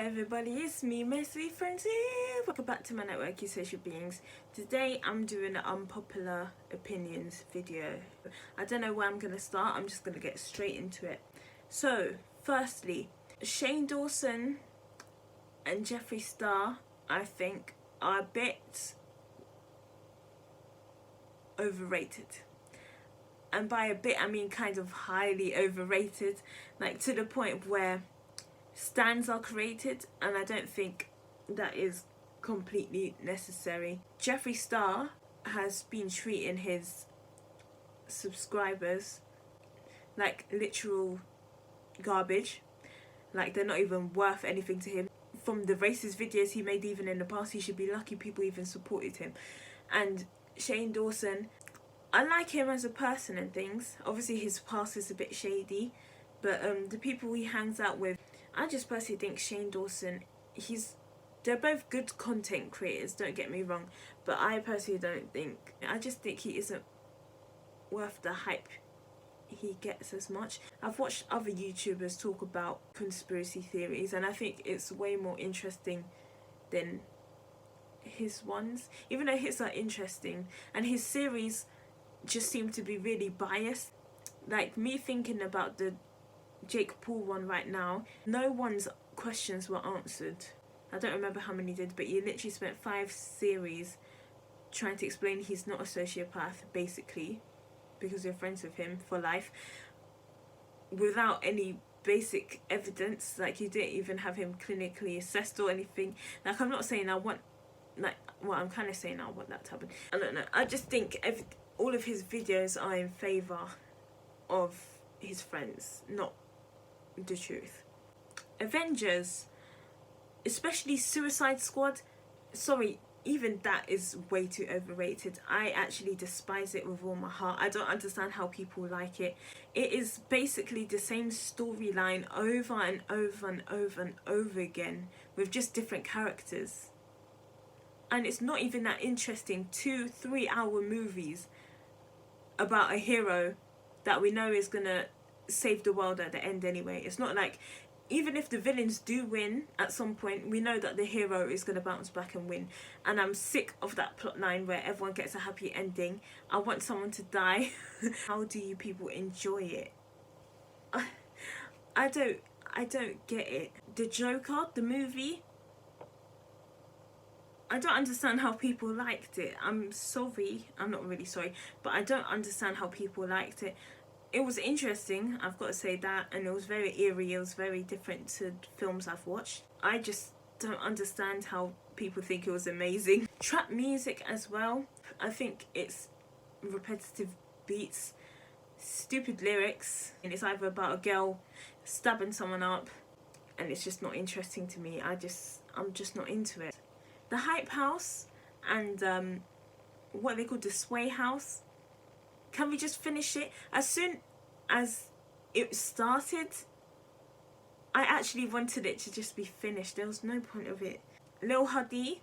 everybody, it's me, my sweet friends here. Welcome back to my network, you social beings. Today I'm doing an unpopular opinions video. I don't know where I'm going to start, I'm just going to get straight into it. So, firstly, Shane Dawson and Jeffree Star, I think, are a bit overrated. And by a bit, I mean kind of highly overrated, like to the point where stands are created, and I don't think that is completely necessary. Jeffree Star has been treating his subscribers like literal garbage, like they're not even worth anything to him. From the racist videos he made even in the past, he should be lucky people even supported him. And Shane Dawson, I like him as a person and things. Obviously his past is a bit shady, but the people he hangs out with, I just personally think Shane Dawson, they're both good content creators, don't get me wrong, but I personally I just think he isn't worth the hype he gets as much. I've watched other YouTubers talk about conspiracy theories, and I think it's way more interesting than his ones, even though his are interesting, and his series just seem to be really biased. Like me thinking about the Jake Paul one right now, no one's questions were answered. I don't remember how many did, but you literally spent 5 series trying to explain he's not a sociopath, basically, because you're friends with him for life, without any basic evidence. Like, you didn't even have him clinically assessed or anything. Like, I'm not saying I want, like, well, I'm kind of saying I want that to happen. I don't know. I just think all of his videos are in favour of his friends, not the truth. Avengers, especially Suicide Squad, sorry, even that is way too overrated. I actually despise it with all my heart. I don't understand how people like it. It is basically the same storyline over and over and over and over again with just different characters, and it's not even that interesting. 2-3 hour movies about a hero that we know is gonna save the world at the end anyway. It's not like, even if the villains do win at some point, we know that the hero is going to bounce back and win. And I'm sick of that plot line where everyone gets a happy ending. I want someone to die. How do you people enjoy it? I don't get it. The Joker, the movie, I don't understand how people liked it. I'm sorry, I'm not really sorry, but I don't understand how people liked it. It was interesting, I've got to say that, and it was very eerie, it was very different to films I've watched. I just don't understand how people think it was amazing. Trap music as well, I think it's repetitive beats, stupid lyrics, and it's either about a girl stabbing someone up, and it's just not interesting to me. I'm just not into it. The Hype House and what they call the Sway House, can we just finish it? As soon as it started, I actually wanted it to just be finished. There was no point of it. Lil Huddy,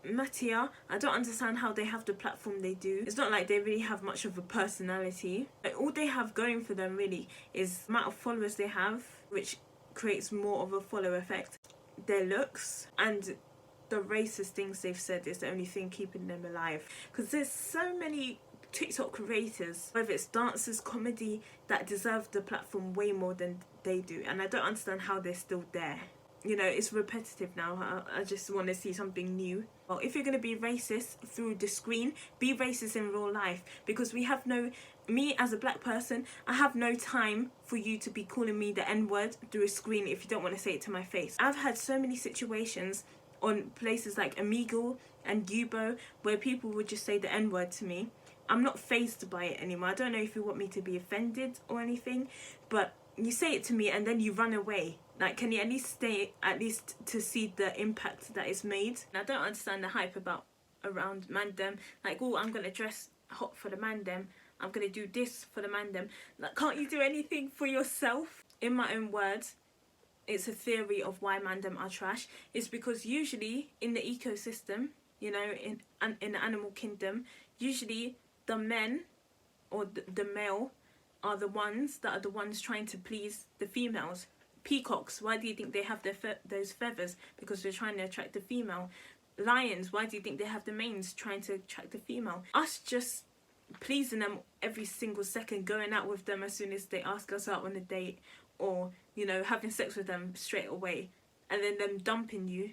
Mattia, I don't understand how they have the platform they do. It's not like they really have much of a personality. All they have going for them really is the amount of followers they have, which creates more of a follow effect. Their looks and the racist things they've said is the only thing keeping them alive. Because there's so many TikTok creators, whether it's dancers, comedy, that deserve the platform way more than they do, and I don't understand how they're still there. You know, it's repetitive now. I just want to see something new. Well, if you're going to be racist through the screen, be racist in real life, because me as a black person, I have no time for you to be calling me the N-word through a screen if you don't want to say it to my face. I've had so many situations on places like Omegle and Yubo where people would just say the N-word to me. I'm not fazed by it anymore. I don't know if you want me to be offended or anything, but you say it to me and then you run away. Like, can you at least stay, at least to see the impact that it's made? And I don't understand the hype around mandem. Like, oh, I'm gonna dress hot for the mandem. I'm gonna do this for the mandem. Like, can't you do anything for yourself? In my own words, it's a theory of why mandem are trash. It's because usually in the ecosystem, you know, in the animal kingdom, usually the men or the male are the ones trying to please the females. Peacocks, why do you think they have those feathers? Because they're trying to attract the female. Lions, why do you think they have the manes? Trying to attract the female. Us just pleasing them every single second, going out with them as soon as they ask us out on a date, or, you know, having sex with them straight away, and then them dumping you.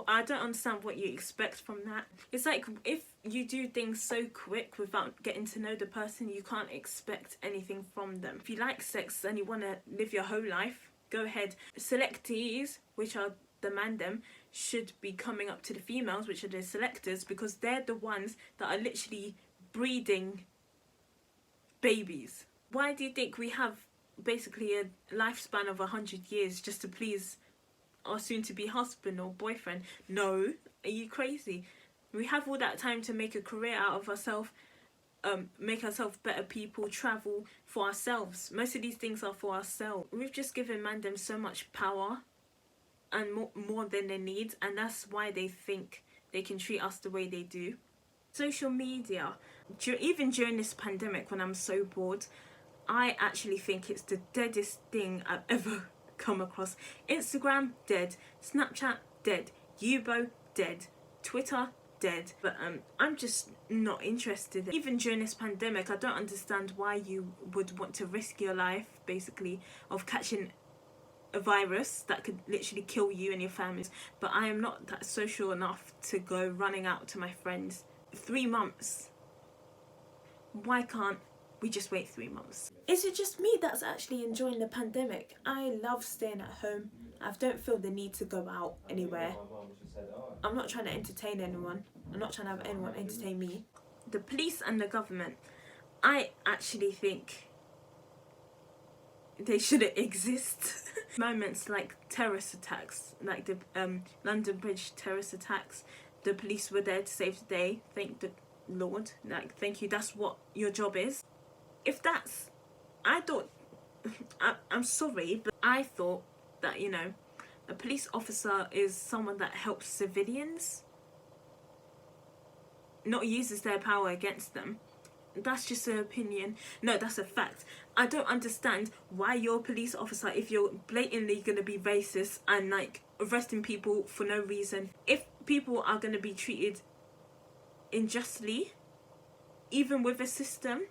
I don't understand what you expect from that. It's like, if you do things so quick without getting to know the person, you can't expect anything from them. If you like sex and you want to live your whole life, go ahead. Selectees, which are the mandem, should be coming up to the females, which are the selectors, because they're the ones that are literally breeding babies. Why do you think we have basically a lifespan of 100 years just to please our soon-to-be husband or boyfriend? No, are you crazy? We have all that time to make a career out of ourselves, make ourselves better people, travel for ourselves. Most of these things are for ourselves. We've just given mandem so much power and more than they need, and that's why they think they can treat us the way they do. Social media, even during this pandemic, when I'm so bored, I actually think it's the deadest thing I've ever come across. Instagram, dead. Snapchat, dead. Yubo, dead. Twitter, dead. But I'm just not interested. Even during this pandemic, I don't understand why you would want to risk your life, basically, of catching a virus that could literally kill you and your families. But I am not that social enough to go running out to my friends. 3 months. Why can't we just wait 3 months? Is it just me that's actually enjoying the pandemic? I love staying at home. I don't feel the need to go out anywhere. I'm not trying to entertain anyone. I'm not trying to have anyone entertain me. The police and the government, I actually think they shouldn't exist. Moments like terrorist attacks, like the London Bridge terrorist attacks, the police were there to save the day. Thank the Lord. Like, thank you. That's what your job is. If that's, I thought, I'm sorry, but I thought that, you know, a police officer is someone that helps civilians, not uses their power against them. That's just an opinion. No, that's a fact. I don't understand why you're a police officer if you're blatantly going to be racist and, like, arresting people for no reason. If people are going to be treated unjustly, even with a system,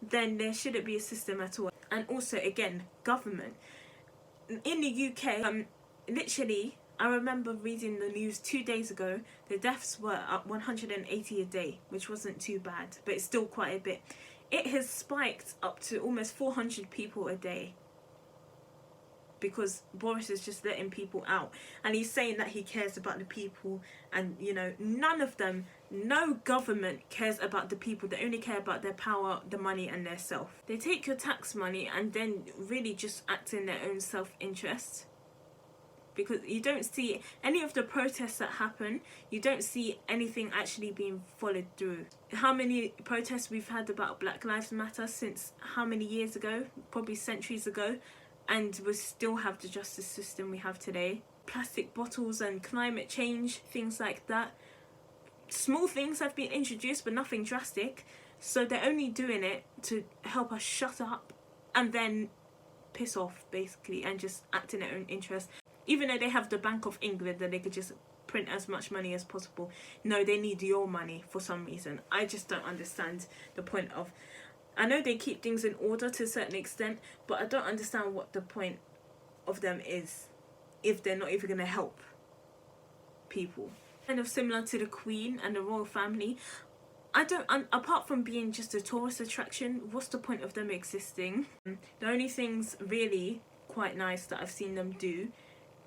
then there shouldn't be a system at all. And also, again, government. In the UK, literally, I remember reading the news 2 days ago, the deaths were up 180 a day, which wasn't too bad, but it's still quite a bit. It has spiked up to almost 400 people a day, because Boris is just letting people out, and he's saying that he cares about the people, and, you know, none of them, no government cares about the people. They only care about their power, the money, and their self. They take your tax money and then really just act in their own self-interest, because you don't see any of the protests that happen. You don't see anything actually being followed through. How many protests we've had about Black Lives Matter since how many years ago? Probably centuries ago. And we still have the justice system we have today. Plastic bottles and climate change, things like that. Small things have been introduced, but nothing drastic. So they're only doing it to help us shut up and then piss off, basically, and just act in their own interest. Even though they have the Bank of England and they could just print as much money as possible. No, they need your money for some reason. I just don't understand the point of... I know they keep things in order to a certain extent, but I don't understand what the point of them is if they're not even going to help people. Kind of similar to the Queen and the royal family. I don't, apart from being just a tourist attraction, what's the point of them existing? The only things really quite nice that I've seen them do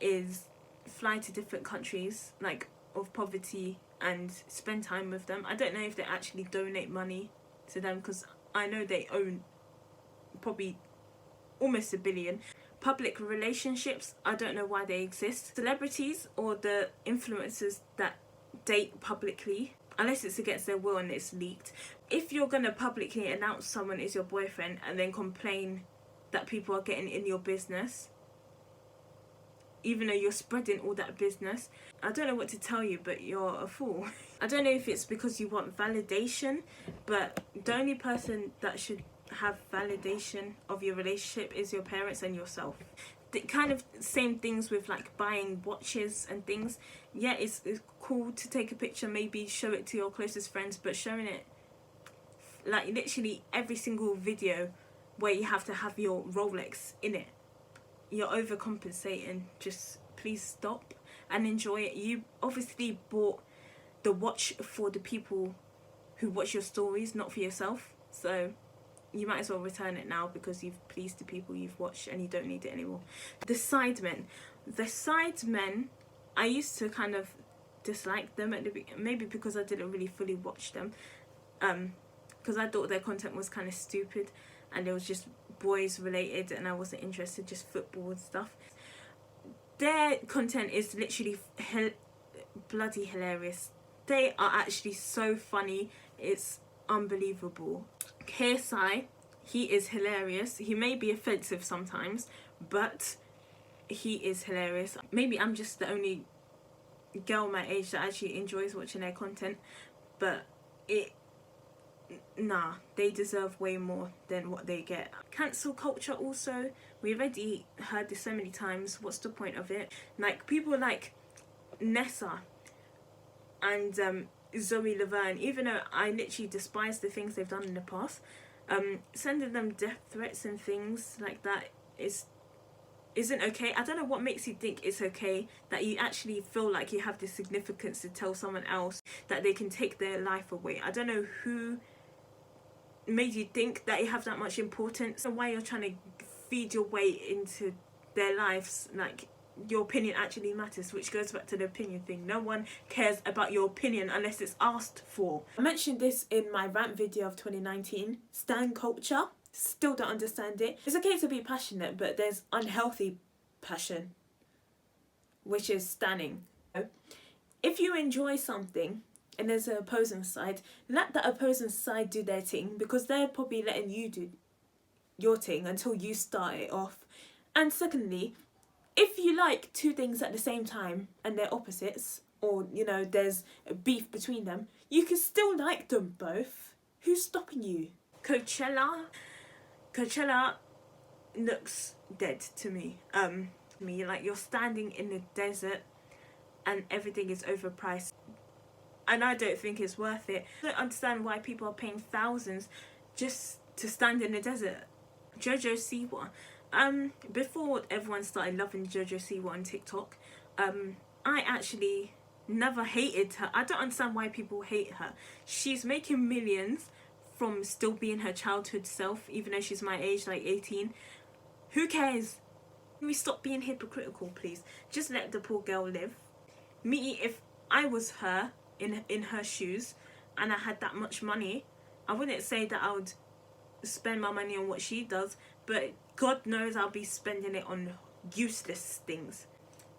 is fly to different countries, like, of poverty, and spend time with them. I don't know if they actually donate money to them, because I know they own probably almost $1 billion. Public relationships, I don't know why they exist. Celebrities or the influencers that date publicly, unless it's against their will and it's leaked. If you're going to publicly announce someone is your boyfriend and then complain that people are getting in your business, even though you're spreading all that business, I don't know what to tell you, but you're a fool. I don't know if it's because you want validation, but the only person that should have validation of your relationship is your parents and yourself. the kind of same things with like buying watches and things. Yeah, it's cool to take a picture, maybe show it to your closest friends, but showing it like literally every single video where you have to have your Rolex in it, you're overcompensating. Just please stop and enjoy it. You obviously bought the watch for the people who watch your stories, not for yourself, so you might as well return it now because you've pleased the people you've watched and you don't need it anymore. The Sidemen. The Sidemen, I used to kind of dislike them at the beginning, maybe because I didn't really fully watch them, because I thought their content was kind of stupid and it was just boys related and I wasn't interested, just football and stuff. Their content is literally bloody hilarious. They are actually so funny, it's unbelievable. KSI, he is hilarious. He may be offensive sometimes, but he is hilarious. Maybe I'm just the only girl my age that actually enjoys watching their content, but they deserve way more than what they get. Cancel culture also, we've already heard this so many times. What's the point of it? Like people like Nessa and Zoe Laverne, even though I literally despise the things they've done in the past, sending them death threats and things like that isn't okay. I don't know what makes you think it's okay that you actually feel like you have the significance to tell someone else that they can take their life away. I don't know who made you think that you have that much importance and why you're trying to feed your way into their lives. Like, your opinion actually matters, which goes back to the opinion thing. No one cares about your opinion unless it's asked for. I mentioned this in my rant video of 2019, stan culture. Still don't understand it. It's okay to be passionate, but there's unhealthy passion, which is stanning. If you enjoy something and there's an opposing side, let that opposing side do their thing, because they're probably letting you do your thing until you start it off. And secondly, if you like two things at the same time and they're opposites, or you know there's a beef between them, you can still like them both. Who's stopping you? Coachella looks dead to me. Like, you're standing in the desert and everything is overpriced, and I don't think it's worth it. I don't understand why people are paying thousands just to stand in the desert. Jojo Siwa. Before everyone started loving Jojo Siwa on TikTok, I actually never hated her. I don't understand why people hate her. She's making millions from still being her childhood self, even though she's my age, like 18. Who cares? Can we stop being hypocritical, please? Just let the poor girl live. Me, if I was her, in her shoes, and I had that much money, I wouldn't say that I would spend my money on what she does, but God knows I'll be spending it on useless things.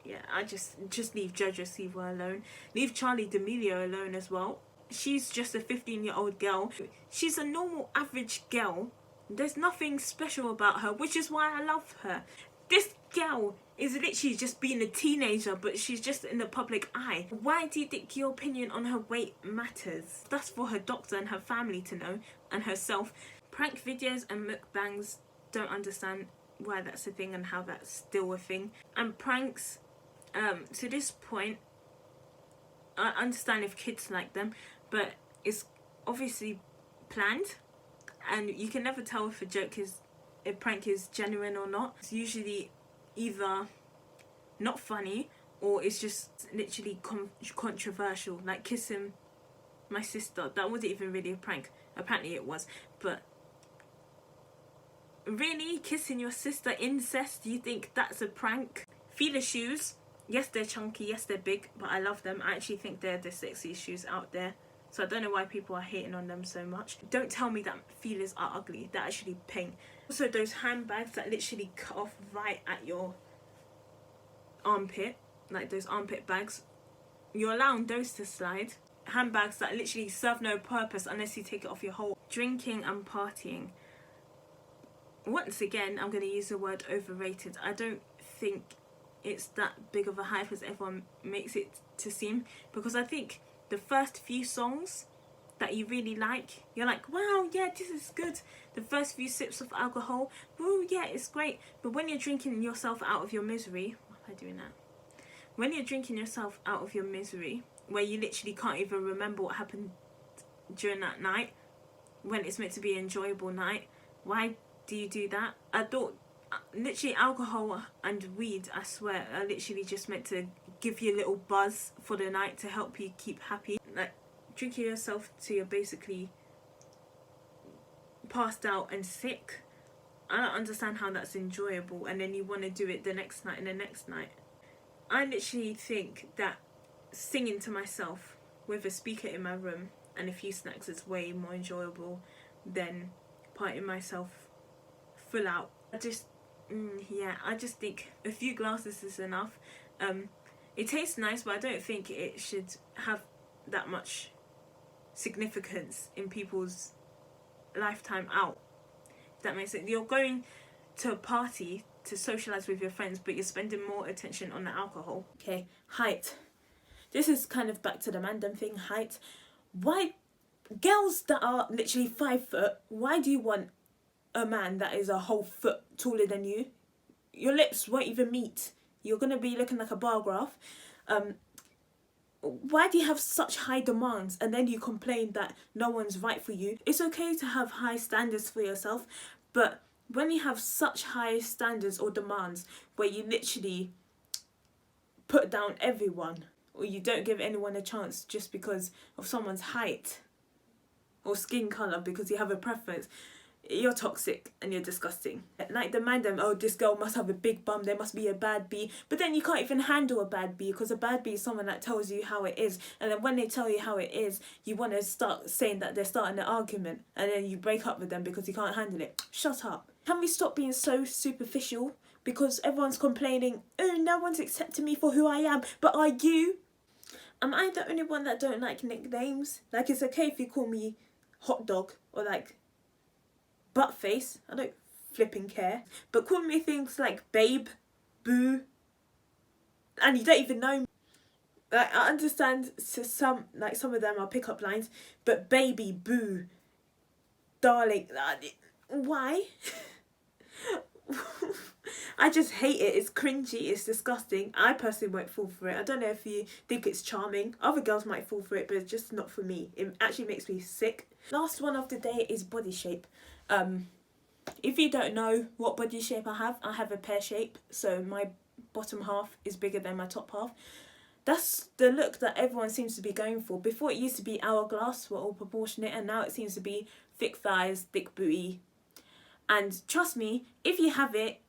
Yeah, I just leave Jojo Siwa alone. Leave Charli D'Amelio alone as well. She's just a 15-year-old girl. She's a normal, average girl. There's nothing special about her, which is why I love her. This girl is literally just being a teenager, but she's just in the public eye. Why do you think your opinion on her weight matters? That's for her doctor and her family to know, and herself. Prank videos and mukbangs, don't understand why that's a thing and how that's still a thing. And pranks, to this point, I understand if kids like them, but it's obviously planned, and you can never tell if a prank is genuine or not. It's usually either not funny or it's just literally controversial, like kissing my sister. That wasn't even really a prank. Apparently it was, but really, kissing your sister, incest? Do you think that's a prank? Fila shoes, yes they're chunky, yes they're big, but I love them. I actually think they're the sexiest shoes out there, so I don't know why people are hating on them so much. Don't tell me that Filas are ugly. They're actually pink. Also, those handbags that literally cut off right at your armpit, like those armpit bags, you're allowing those to slide. Handbags that literally serve no purpose unless you take it off your whole. Drinking and partying. Once again, I'm going to use the word overrated. I don't think it's that big of a hype as everyone makes it to seem, because I think the first few songs that you really like, you're like, wow, yeah, this is good. The first few sips of alcohol, oh yeah, it's great. But when you're drinking yourself out of your misery, why am I doing that? When you're drinking yourself out of your misery, where you literally can't even remember what happened during that night, when it's meant to be an enjoyable night, why do you do that? I thought literally alcohol and weed, I swear, are literally just meant to give you a little buzz for the night to help you keep happy. Like drinking yourself till you're basically passed out and sick, I don't understand how that's enjoyable, and then you want to do it the next night and the next night. I literally think that singing to myself with a speaker in my room and a few snacks is way more enjoyable than partying myself full out. I just think a few glasses is enough. It tastes nice, but I don't think it should have that much significance in people's lifetime out. If that makes sense. You're going to a party to socialise with your friends, but you're spending more attention on the alcohol. Okay, height. This is kind of back to the mandem thing, height. Why, girls that are literally 5 foot, why do you want a man that is a whole foot taller than you? Your lips won't even meet. You're going to be looking like a bar graph. Why do you have such high demands and then you complain that no one's right for you? It's okay to have high standards for yourself, but when you have such high standards or demands where you literally put down everyone, or you don't give anyone a chance just because of someone's height or skin colour because you have a preference, you're toxic and you're disgusting. Like the mandem, oh, this girl must have a big bum, there must be a bad bee. But then you can't even handle a bad bee, because a bad bee is someone that tells you how it is. And then when they tell you how it is, you want to start saying that they're starting an argument. And then you break up with them because you can't handle it. Shut up. Can we stop being so superficial? Because everyone's complaining, oh, no one's accepting me for who I am. But are you? Am I the only one that don't like nicknames? Like, it's okay if you call me hot dog or like butt face, I don't flipping care. But call me things like babe, boo, and you don't even know me. Like, I understand some of them are pick-up lines, but baby, boo, darling, why? I just hate it. It's cringy, it's disgusting. I personally won't fall for it. I don't know if you think it's charming. Other girls might fall for it, but it's just not for me. It actually makes me sick. Last one of the day is body shape. If you don't know what body shape I have a pear shape, so my bottom half is bigger than my top half. That's the look that everyone seems to be going for. Before it used to be hourglass, we're all proportionate, and now it seems to be thick thighs, thick booty. And trust me, if you have it,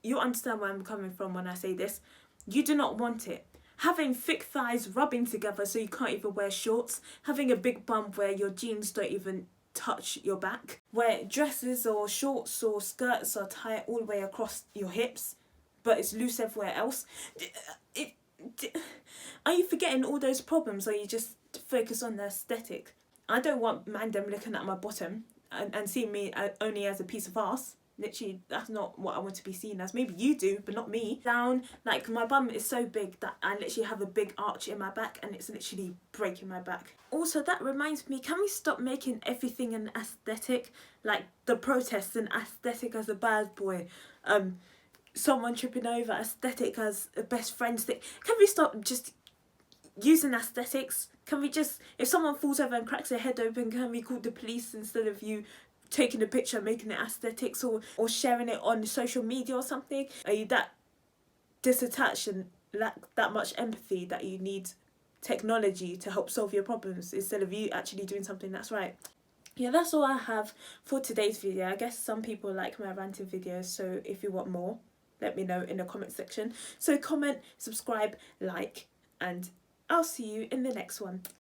you'll understand where I'm coming from when I say this. You do not want it. Having thick thighs rubbing together so you can't even wear shorts, having a big bum where your jeans don't even touch your back, where dresses or shorts or skirts are tight all the way across your hips, but it's loose everywhere else. Are you forgetting all those problems, or you just focus on the aesthetic? I don't want mandem looking at my bottom and seeing me only as a piece of ass. Literally, that's not what I want to be seen as. Maybe you do, but not me. Down, like my bum is so big that I literally have a big arch in my back and it's literally breaking my back. Also, that reminds me, can we stop making everything an aesthetic? Like the protests, an aesthetic as a bad boy. Someone tripping over, aesthetic as a best friend stick. Can we stop just using aesthetics? Can we just, if someone falls over and cracks their head open, can we call the police instead of you taking a picture, making it aesthetics, or sharing it on social media or something? Are you that disattached and lack that much empathy that you need technology to help solve your problems instead of you actually doing something that's right? Yeah, that's all I have for today's video. I guess some people like my ranting videos, so if you want more, let me know in the comment section. So comment, subscribe, like, and I'll see you in the next one.